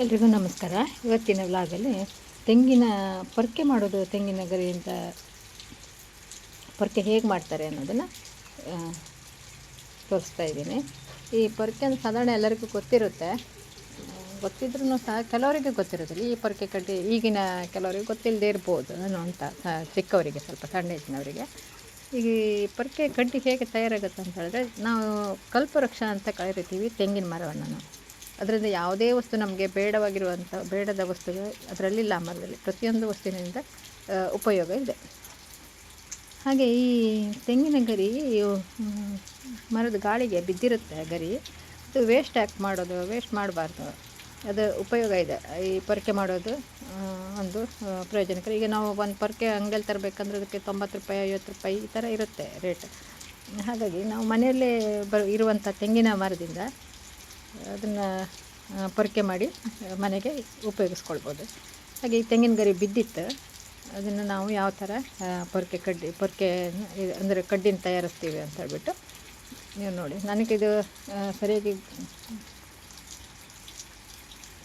ಎಲ್ರಿಗೂ ನಮಸ್ಕಾರ. ಇವತ್ತಿನ ವ್ಲಾಗಲ್ಲಿ ತೆಂಗಿನ ಪೊರ್ಕೆ ಮಾಡೋದು, ತೆಂಗಿನ ಗರಿಯಿಂದ ಪೊರ್ಕೆ ಹೇಗೆ ಮಾಡ್ತಾರೆ ಅನ್ನೋದನ್ನು ತೋರಿಸ್ತಾ ಇದ್ದೀನಿ. ಈ ಪೊರ್ಕೆ ಅಂತ ಸಾಧಾರಣ ಎಲ್ಲರಿಗೂ ಗೊತ್ತಿರುತ್ತೆ, ಗೊತ್ತಿದ್ರೂ ಸಹ ಕೆಲವರಿಗೆ ಗೊತ್ತಿರೋದಿಲ್ಲ. ಈ ಪೊರ್ಕೆ ಕಡ್ಡಿ ಈಗಿನ ಕೆಲವರಿಗೆ ಗೊತ್ತಿಲ್ಲದೆ ಇರ್ಬೋದು ಅಂತ ಚಿಕ್ಕವರಿಗೆ, ಸ್ವಲ್ಪ ಸಣ್ಣ ಏಜಿನವರಿಗೆ. ಈಗ ಈ ಪೊರ್ಕೆ ಕಡ್ಡಿ ಹೇಗೆ ತಯಾರಾಗುತ್ತೆ ಅಂತ ಹೇಳಿದ್ರೆ, ನಾವು ಕಲ್ಪವೃಕ್ಷ ಅಂತ ಕರಿತೀವಿ ತೆಂಗಿನ ಮರವನ್ನು. ನಾವು ಅದರಿಂದ ಯಾವುದೇ ವಸ್ತು ನಮಗೆ ಬೇಡದ ವಸ್ತುಗಳು ಅದರಲ್ಲಿಲ್ಲ. ಮರದಲ್ಲಿ ಪ್ರತಿಯೊಂದು ವಸ್ತುವಿನಿಂದ ಉಪಯೋಗ ಇದೆ. ಹಾಗೆ ಈ ತೆಂಗಿನ ಗರಿ ಮರದ ಗಾಳಿಗೆ ಬಿದ್ದಿರುತ್ತೆ ಗರಿ. ಅದು ವೇಸ್ಟ್ ವೇಸ್ಟ್ ಮಾಡಬಾರ್ದು. ಅದು ಉಪಯೋಗ ಇದೆ. ಈ ಪೊರ್ಕೆ ಮಾಡೋದು ಒಂದು ಪ್ರಯೋಜನಕರ. ಈಗ ನಾವು ಒಂದು ಪೊರ್ಕೆ ಅಂಗಡಿಯಲ್ಲಿ ತರಬೇಕಂದ್ರೆ ಅದಕ್ಕೆ 90 ರೂಪಾಯಿ 50 ರೂಪಾಯಿ ಈ ಥರ ಇರುತ್ತೆ ರೇಟ್. ಹಾಗಾಗಿ ನಾವು ಮನೆಯಲ್ಲೇ ಇರುವಂಥ ತೆಂಗಿನ ಮರದಿಂದ ಅದನ್ನು ಪೊರ್ಕೆ ಮಾಡಿ ಮನೆಗೆ ಉಪಯೋಗಿಸ್ಕೊಳ್ಬೋದು. ಹಾಗೆ ಈ ತೆಂಗಿನ ಗರಿ ಬಿದ್ದಿತ್ತು, ಅದನ್ನು ನಾವು ಯಾವ ಥರ ಪೊರ್ಕೆ ಅಂದರೆ ಕಡ್ಡಿನ ತಯಾರಿಸ್ತೀವಿ ಅಂತ ಹೇಳ್ಬಿಟ್ಟು ನೀವು ನೋಡಿ. ನನಗಿದು ಸರಿಯಾಗಿ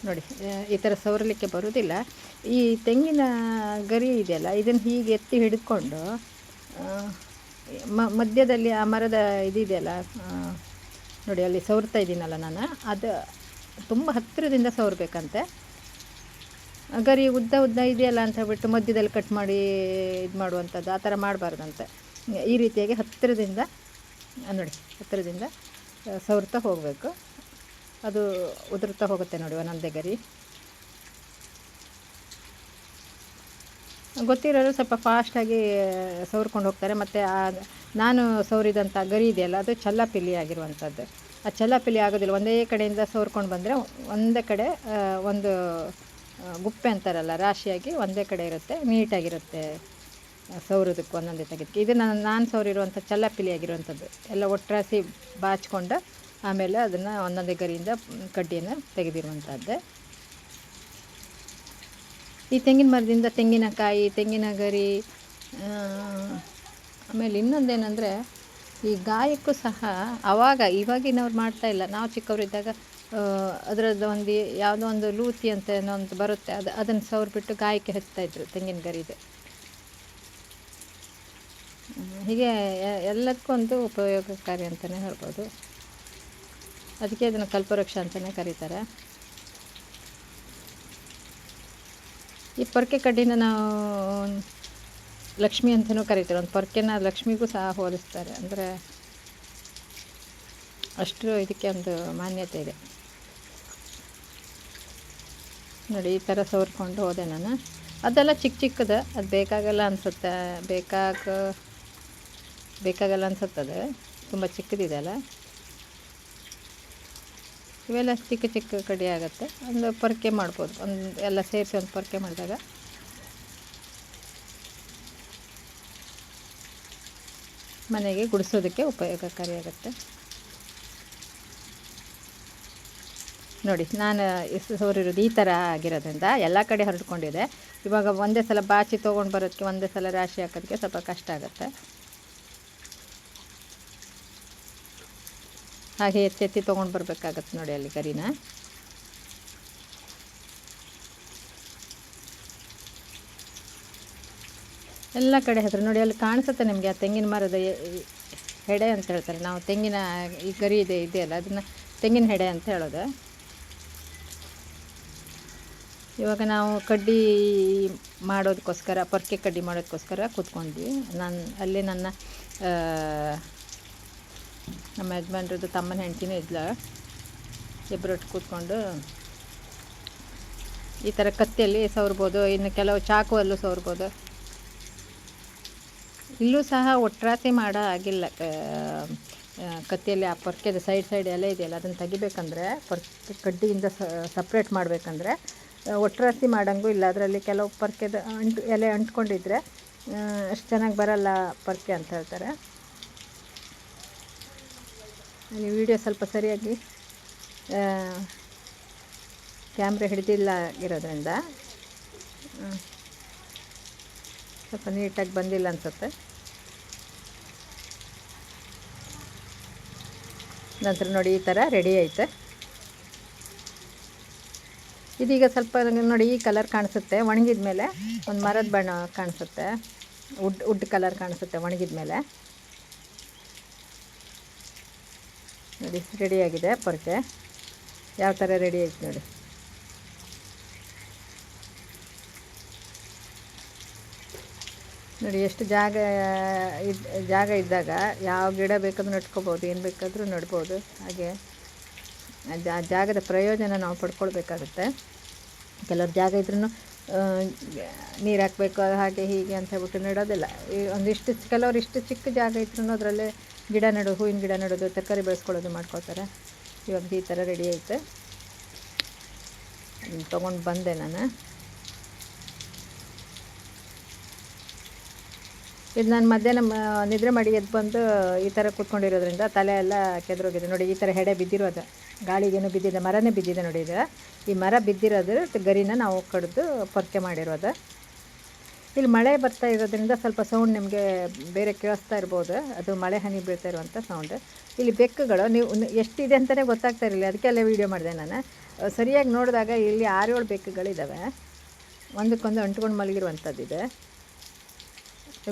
ನೋಡಿ, ಈ ಥರ ಸವರಲಿಕ್ಕೆ ಬರೋದಿಲ್ಲ. ಈ ತೆಂಗಿನ ಗರಿ ಇದೆಯಲ್ಲ, ಇದನ್ನು ಹೀಗೆ ಎತ್ತಿ ಹಿಡ್ಕೊಂಡು ಮಧ್ಯದಲ್ಲಿ ಆ ಮರದ ಇದೆಯಲ್ಲ ನೋಡಿ, ಅಲ್ಲಿ ಸವರ್ತಾ ಇದ್ದೀನಲ್ಲ ನಾನು, ಅದು ತುಂಬ ಹತ್ತಿರದಿಂದ ಸವರಬೇಕಂತೆ. ಗರಿ ಉದ್ದ ಇದೆಯಲ್ಲ ಅಂತ ಹೇಳ್ಬಿಟ್ಟು ಮಧ್ಯದಲ್ಲಿ ಕಟ್ ಮಾಡಿ ಇದು ಮಾಡುವಂಥದ್ದು ಆ ಥರ ಮಾಡಬಾರ್ದಂತೆ. ಈ ರೀತಿಯಾಗಿ ಹತ್ತಿರದಿಂದ ಸವರ್ತಾ ಹೋಗಬೇಕು. ಅದು ಉದುರ್ತಾ ಹೋಗುತ್ತೆ ನೋಡಿ ಒಂದೊಂದೇ ಗರಿ. ಗೊತ್ತಿರೋರು ಸ್ವಲ್ಪ ಫಾಸ್ಟಾಗಿ ಸವರ್ಕೊಂಡು ಹೋಗ್ತಾರೆ. ಮತ್ತು ನಾನು ಸವರಿದಂಥ ಗರಿ ಇದೆಯಲ್ಲ, ಅದು ಚಲ್ಲಾಪಿಲ್ಲಿ ಆಗಿರುವಂಥದ್ದು. ಆ ಚಲ್ಲಾಪಿಲ್ಲಿ ಆಗೋದಿಲ್ಲ. ಒಂದೇ ಕಡೆಯಿಂದ ಸವರ್ಕೊಂಡು ಬಂದರೆ ಒಂದೇ ಕಡೆ ಒಂದು ಗುಪ್ಪೆ ಅಂತಾರಲ್ಲ, ರಾಶಿಯಾಗಿ ಒಂದೇ ಕಡೆ ಇರುತ್ತೆ, ನೀಟಾಗಿರುತ್ತೆ ಸವರೋದಕ್ಕೆ ಒಂದೊಂದೇ ತೆಗೆದಕ್ಕೆ. ಇದು ನಾನು ಸವರಿರುವಂಥ ಚಲ್ಲಾಪಿಲ್ಲಿ ಆಗಿರುವಂಥದ್ದು. ಎಲ್ಲ ಒಟ್ರಾಸಿ ಬಾಚಿಕೊಂಡು ಆಮೇಲೆ ಅದನ್ನು ಒಂದೊಂದೇ ಗರಿಯಿಂದ ಕಡ್ಡಿಯನ್ನು ತೆಗೆದಿರುವಂಥದ್ದೇ. ಈ ತೆಂಗಿನ ಮರದಿಂದ ತೆಂಗಿನಕಾಯಿ, ತೆಂಗಿನ ಗರಿ, ಆಮೇಲೆ ಇನ್ನೊಂದೇನೆಂದರೆ ಈ ಗಾಯಕ್ಕೂ ಸಹ ಇವಾಗಿನವ್ರು ಮಾಡ್ತಾಯಿಲ್ಲ. ನಾವು ಚಿಕ್ಕವರಿದ್ದಾಗ ಅದರದ್ದು ಒಂದು ಯಾವುದೋ ಒಂದು ಲೂತಿ ಅಂತ ಏನೋ ಒಂದು ಬರುತ್ತೆ, ಅದನ್ನು ಸವರ್ಬಿಟ್ಟು ಗಾಯಕ್ಕೆ ಹಚ್ತಾಯಿದ್ರು ತೆಂಗಿನ ಗರಿದು. ಹೀಗೆ ಎಲ್ಲದಕ್ಕೂ ಒಂದು ಉಪಯೋಗಕಾರಿ ಅಂತಲೇ ಹೇಳ್ಬೋದು. ಅದಕ್ಕೆ ಅದನ್ನು ಕಲ್ಪವೃಕ್ಷ ಅಂತಲೇ ಕರೀತಾರೆ. ಈ ಪೊರ್ಕೆ ಕಡ್ಡಿನ ನಾವು ಲಕ್ಷ್ಮಿ ಅಂತಲೂ ಕರೀತಾರೆ. ಒಂದು ಪೊರ್ಕೆನ ಲಕ್ಷ್ಮಿಗೂ ಸಹ ಹೋಲಿಸ್ತಾರೆ. ಅಂದರೆ ಅಷ್ಟು ಇದಕ್ಕೆ ಒಂದು ಮಾನ್ಯತೆ ಇದೆ ನೋಡಿ. ಈ ಥರ ಸವರ್ಕೊಂಡು ಹೋದೆ ನಾನು. ಅದೆಲ್ಲ ಚಿಕ್ಕದು, ಅದು ಬೇಕಾಗಲ್ಲ ಅನ್ಸುತ್ತದೆ. ತುಂಬ ಚಿಕ್ಕದಿದೆಯಲ್ಲ, ಇವೆಲ್ಲ ಚಿಕ್ಕ ಕಡ್ಡಿ ಆಗುತ್ತೆ. ಒಂದು ಪೊರ್ಕೆ ಮಾಡ್ಬೋದು, ಎಲ್ಲ ಸೇರಿಸಿ ಒಂದು ಪೊರ್ಕೆ ಮಾಡಿದಾಗ ಮನೆಗೆ ಗುಡಿಸೋದಕ್ಕೆ ಉಪಯೋಗಕಾರಿಯಾಗುತ್ತೆ ನೋಡಿ. ನಾನು ಸವರಿರೋದು ಈ ಥರ ಆಗಿರೋದ್ರಿಂದ ಎಲ್ಲ ಕಡೆ ಹರಡ್ಕೊಂಡಿದೆ. ಇವಾಗ ಒಂದೇ ಸಲ ಬಾಚಿ ತೊಗೊಂಡು ಬರೋದಕ್ಕೆ, ಒಂದೇ ಸಲ ರಾಶಿ ಹಾಕೋದಕ್ಕೆ ಸ್ವಲ್ಪ ಕಷ್ಟ ಆಗುತ್ತೆ. ಹಾಗೆ ಎತ್ತಿ ತೊಗೊಂಡು ಬರಬೇಕಾಗತ್ತೆ ನೋಡಿ ಅಲ್ಲಿ ಗರಿನ. ಎಲ್ಲ ಕಡೆ ಹತ್ರ ನೋಡಿ, ಅಲ್ಲಿ ಕಾಣಿಸುತ್ತೆ ನಿಮಗೆ ಆ ತೆಂಗಿನ ಮರದ ಹೆಡೆ ಅಂತ ಹೇಳ್ತಾರೆ. ನಾವು ತೆಂಗಿನ ಈ ಗರಿ ಇದೆಯಲ್ಲ, ಅದನ್ನು ತೆಂಗಿನ ಹೆಡೆ ಅಂತ ಹೇಳೋದು. ಇವಾಗ ನಾವು ಕಡ್ಡಿ ಮಾಡೋದಕ್ಕೋಸ್ಕರ, ಪೊರ್ಕೆ ಕಡ್ಡಿ ಮಾಡೋದಕ್ಕೋಸ್ಕರ ಕೂತ್ಕೊಂಡ್ವಿ. ಅಲ್ಲಿ ನಮ್ಮ ಯಜಮಾನ್ರದ್ದು ತಮ್ಮನ ಹೆಂಡ್ತಿನೂ ಇದ್ಲು. ಇಬ್ಬರೊಟ್ಟು ಕೂತ್ಕೊಂಡು ಈ ಥರ ಕತ್ತಿಯಲ್ಲಿ ಸವರ್ಬೋದು, ಇನ್ನು ಕೆಲವು ಚಾಕುವಲ್ಲೂ ಸವರ್ಬೋದು. ಇಲ್ಲೂ ಸಹ ಒಟ್ರಾಸಿ ಮಾಡೋ ಆಗಿಲ್ಲ. ಕತ್ತಿಯಲ್ಲಿ ಆ ಪೊರ್ಕೆದ ಸೈಡ್ ಎಲ್ಲ ಇದೆಯಲ್ಲ, ಅದನ್ನು ತೆಗಿಬೇಕಂದ್ರೆ, ಪೊರ್ಕೆ ಕಡ್ಡಿಯಿಂದ ಸಪ್ರೇಟ್ ಮಾಡಬೇಕಂದ್ರೆ ಒಟ್ರಾಸಿ ಮಾಡೋಂಗೂ ಇಲ್ಲ. ಅದರಲ್ಲಿ ಕೆಲವು ಪೊರ್ಕೆದ ಎಲೆ ಅಂಟ್ಕೊಂಡಿದ್ರೆ ಅಷ್ಟು ಚೆನ್ನಾಗಿ ಬರಲ್ಲ ಪೊರ್ಕೆ ಅಂತ ಹೇಳ್ತಾರೆ. ಈ ವಿಡಿಯೋ ಸ್ವಲ್ಪ ಸರಿಯಾಗಿ ಕ್ಯಾಮ್ರಾ ಹಿಡಿದಿಲ್ಲ ಇರೋದ್ರಿಂದ ಸ್ವಲ್ಪ ನೀಟಾಗಿ ಬಂದಿಲ್ಲ ಅನಿಸುತ್ತೆ. ನಂತರ ನೋಡಿ ಈ ಥರ ರೆಡಿ ಆಯಿತು. ಇದೀಗ ಸ್ವಲ್ಪ ನೋಡಿ ಈ ಕಲರ್ ಕಾಣಿಸುತ್ತೆ, ಒಣಗಿದ ಮೇಲೆ ಒಂದು ಮರದ ಬಣ್ಣ ಕಾಣಿಸುತ್ತೆ, ವುಡ್ ಕಲರ್ ಕಾಣಿಸುತ್ತೆ ಒಣಗಿದ ಮೇಲೆ. ನೋಡಿ ರೆಡಿಯಾಗಿದೆ ಪೊರಕೆ, ಯಾವ ಥರ ರೆಡಿ ಆಯ್ತು ನೋಡಿ. ನೋಡಿ ಎಷ್ಟು ಜಾಗ ಇದ್ದಾಗ ಯಾವ ಗಿಡ ಬೇಕಾದ್ರೂ ನೆಟ್ಕೋಬೋದು, ಏನು ಬೇಕಾದರೂ ನೆಡ್ಬೋದು. ಹಾಗೆ ಜಾಗದ ಪ್ರಯೋಜನ ನಾವು ಪಡ್ಕೊಳ್ಬೇಕಾಗುತ್ತೆ. ಕೆಲವ್ರು ಜಾಗ ಇದ್ರೂ ನೀರು ಹಾಕಬೇಕು ಹಾಗೆ ಹೀಗೆ ಅಂತ ಹೇಳ್ಬಿಟ್ಟು ನೆಡೋದಿಲ್ಲ. ಈ ಒಂದಿಷ್ಟು ಕೆಲವ್ರು ಇಷ್ಟು ಚಿಕ್ಕ ಜಾಗ ಇದ್ರೂ ಅದರಲ್ಲೇ ಗಿಡ ನೆಡೋದು, ಹೂವಿನ ಗಿಡ ನೆಡೋದು, ತರಕಾರಿ ಬೆಳೆಸ್ಕೊಳ್ಳೋದು ಮಾಡ್ಕೊಳ್ತಾರೆ. ಇವಾಗ ಈ ಥರ ರೆಡಿ ಐತೆ. ಅದನ್ನು ತೊಗೊಂಡು ಬಂದೆ ನಾನು. ಇದು ನಾನು ಮಧ್ಯಾಹ್ನ ನಿದ್ರೆ ಮಾಡಿ ಎದ್ದು ಬಂದು ಈ ಥರ ಕೂತ್ಕೊಂಡಿರೋದ್ರಿಂದ ತಲೆ ಎಲ್ಲ ಕೆದರೋಗಿದೆ. ನೋಡಿ ಈ ಥರ ಹೆಡೆ ಬಿದ್ದಿರೋದು, ಗಾಳಿಗೇನು ಬಿದ್ದಿದೆ, ಮರನೇ ಬಿದ್ದಿದೆ ನೋಡಿ. ಇದು ಈ ಮರ ಬಿದ್ದಿರೋದು ಗರಿನ ನಾವು ಕಡಿದು ಪೊರಕೆ ಮಾಡಿರೋದು. ಇಲ್ಲಿ ಮಳೆ ಬರ್ತಾ ಇರೋದ್ರಿಂದ ಸ್ವಲ್ಪ ಸೌಂಡ್ ನಿಮಗೆ ಬೇರೆ ಕೇಳಿಸ್ತಾ ಇರ್ಬೋದು, ಅದು ಮಳೆ ಹನಿ ಬೀಳ್ತಾ ಇರುವಂಥ ಸೌಂಡ್. ಇಲ್ಲಿ ಬೆಕ್ಕುಗಳು ನೀವು ಎಷ್ಟಿದೆ ಅಂತಲೇ ಗೊತ್ತಾಗ್ತಾ ಇರಲಿಲ್ಲ, ಅದಕ್ಕೆಲ್ಲ ವೀಡಿಯೋ ಮಾಡಿದೆ ನಾನು. ಸರಿಯಾಗಿ ನೋಡಿದಾಗ ಇಲ್ಲಿ 6-7 ಬೆಕ್ಕುಗಳಿದ್ದಾವೆ, ಒಂದಕ್ಕೊಂದು ಅಂಟ್ಕೊಂಡು ಮಲಗಿರುವಂಥದ್ದಿದೆ.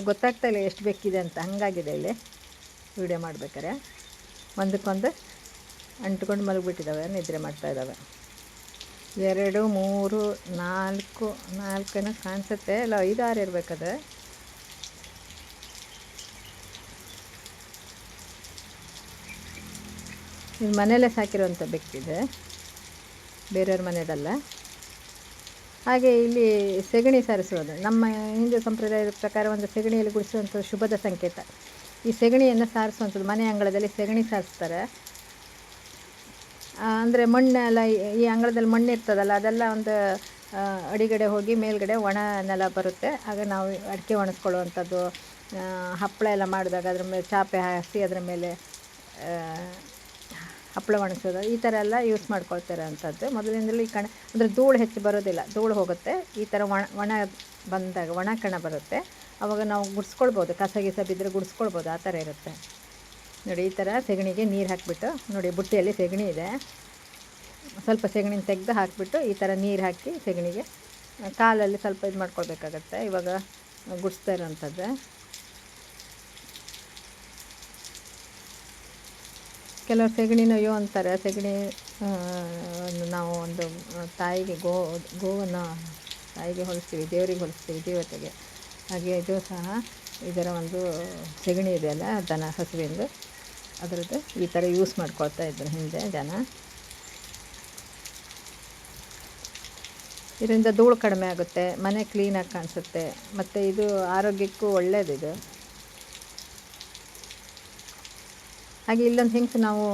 ಗೊತ್ತಾಗ್ತಾ ಇಲ್ಲ ಎಷ್ಟು ಬೆಕ್ಕಿದೆ ಅಂತ, ಹಾಗಾಗಿದೆ ಇಲ್ಲಿ ವೀಡಿಯೋ ಮಾಡ್ಬೇಕಾರೆ. ಒಂದಕ್ಕೊಂದು ಅಂಟ್ಕೊಂಡು ಮಲಗಿಬಿಟ್ಟಿದ್ದಾವೆ, ನಿದ್ರೆ ಮಾಡ್ತಾಯಿದ್ದಾವೆ. 2, 3, 4 ಕಾಣಿಸುತ್ತೆ, ಇಲ್ಲ 5, 6 ಇರಬೇಕದು. ಇದು ಮನೆಯಲ್ಲೇ ಸಾಕಿರುವಂಥ ಬೆಕ್ಕಿದೆ, ಬೇರೆಯವ್ರ ಮನೆಯದಲ್ಲ. ಹಾಗೆ ಇಲ್ಲಿ ಸೆಗಣಿ ಸಾರಿಸೋದು ನಮ್ಮ ಹಿಂದೂ ಸಂಪ್ರದಾಯದ ಪ್ರಕಾರ ಒಂದು ಸೆಗಣಿಯಲ್ಲಿ ಗುಡಿಸುವಂಥ ಶುಭದ ಸಂಕೇತ. ಈ ಸೆಗಣಿಯನ್ನು ಸಾರಿಸುವಂಥದ್ದು ಮನೆ ಅಂಗಳದಲ್ಲಿ ಸೆಗಣಿ ಸಾರಿಸ್ತಾರೆ. ಅಂದರೆ ಮಣ್ಣೆಲ್ಲ ಈ ಅಂಗಳದಲ್ಲಿ ಮಣ್ಣು ಇರ್ತದಲ್ಲ, ಅದೆಲ್ಲ ಒಂದು ಅಡಿಗಡೆ ಹೋಗಿ ಮೇಲ್ಗಡೆ ಒಣ ನೆಲ ಬರುತ್ತೆ. ಆಗ ನಾವು ಅಡಿಕೆ ಒಣಸ್ಕೊಳ್ಳುವಂಥದ್ದು, ಹಪ್ಪಳ ಎಲ್ಲ ಮಾಡಿದಾಗ ಅದ್ರ ಮೇಲೆ ಚಾಪೆ ಹಾಸಿ ಅದರ ಮೇಲೆ ಹಪ್ಪಳ ಒಣಗಿಸೋದು, ಈ ಥರ ಎಲ್ಲ ಯೂಸ್ ಮಾಡ್ಕೊಳ್ತಾರೆ ಅಂಥದ್ದು. ಮೊದಲಿಂದಲೂ ಈ ಅಂದರೆ ಧೂಳು ಹೆಚ್ಚು ಬರೋದಿಲ್ಲ, ಧೂಳು ಹೋಗುತ್ತೆ. ಈ ಥರ ಒಣ ಬಂದಾಗ ಒಣ ಕಣ ಬರುತ್ತೆ, ಆವಾಗ ನಾವು ಗುಡಿಸ್ಕೊಳ್ಬೋದು, ಕಸ ಬಿದ್ದರೆ ಗುಡಿಸ್ಕೊಳ್ಬೋದು, ಆ ಥರ ಇರುತ್ತೆ ನೋಡಿ. ಈ ಥರ ಸೆಗಣಿಗೆ ನೀರು ಹಾಕಿಬಿಟ್ಟು ನೋಡಿ, ಬುಟ್ಟಿಯಲ್ಲಿ ಸೆಗಣಿ ಇದೆ, ಸ್ವಲ್ಪ ಸೆಗಣಿನ ತೆಗೆದು ಹಾಕಿಬಿಟ್ಟು ಈ ಥರ ನೀರು ಹಾಕಿ ಸೆಗಣಿಗೆ ಕಾಲಲ್ಲಿ ಸ್ವಲ್ಪ ಇದು ಮಾಡ್ಕೊಳ್ಬೇಕಾಗತ್ತೆ. ಇವಾಗ ಗುಡಿಸ್ತಾ ಇರೋವಂಥದ್ದು. ಕೆಲವರು ಸೆಗಣಿ ನೊಯ್ಯೋ ಅಂತಾರೆ. ಸೆಗಣಿ ನಾವು ಒಂದು ತಾಯಿಗೆ ಗೋವನ್ನು ತಾಯಿಗೆ ಹೊಲಿಸ್ತೀವಿ, ದೇವರಿಗೆ ಹೊಲಿಸ್ತೀವಿ, ದೇವತೆಗೆ. ಹಾಗೆ ಇದು ಸಹ ಇದರ ಒಂದು ಸೆಗಣಿ ಇದೆಯಲ್ಲ, ದನ ಹಸುವಿಂದು, ಅದರದ್ದು ಈ ಥರ ಯೂಸ್ ಮಾಡ್ಕೊಳ್ತಾ ಇದ್ರು ಹಿಂದೆ ಜನ. ಇದರಿಂದ ಧೂಳು ಕಡಿಮೆ ಆಗುತ್ತೆ, ಮನೆ ಕ್ಲೀನಾಗಿ ಕಾಣಿಸುತ್ತೆ, ಮತ್ತು ಇದು ಆರೋಗ್ಯಕ್ಕೂ ಒಳ್ಳೆಯದಿದು. ಹಾಗೆ ಇಲ್ಲೊಂದು ಹೆಂಗಸು, ನಾವು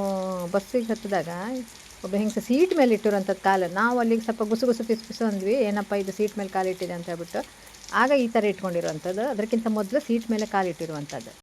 ಬಸ್ಸಿಗೆ ಹತ್ತಿದಾಗ ಒಬ್ಬ ಹೆಂಗಸು ಸೀಟ್ ಮೇಲೆ ಇಟ್ಟಿರೋಂಥದ್ದು ಕಾಲು, ನಾವು ಅಲ್ಲಿಗೆ ಸ್ವಲ್ಪ ಗುಸು ಪಿಸು ಅಂದ್ವಿ, ಏನಪ್ಪ ಇದು ಸೀಟ್ ಮೇಲೆ ಕಾಲಿಟ್ಟಿದೆ ಅಂತ ಹೇಳ್ಬಿಟ್ಟು. ಆಗ ಈ ಥರ ಇಟ್ಕೊಂಡಿರುವಂಥದ್ದು, ಅದಕ್ಕಿಂತ ಮೊದಲು ಸೀಟ್ ಮೇಲೆ ಕಾಲಿಟ್ಟಿರುವಂಥದ್ದು.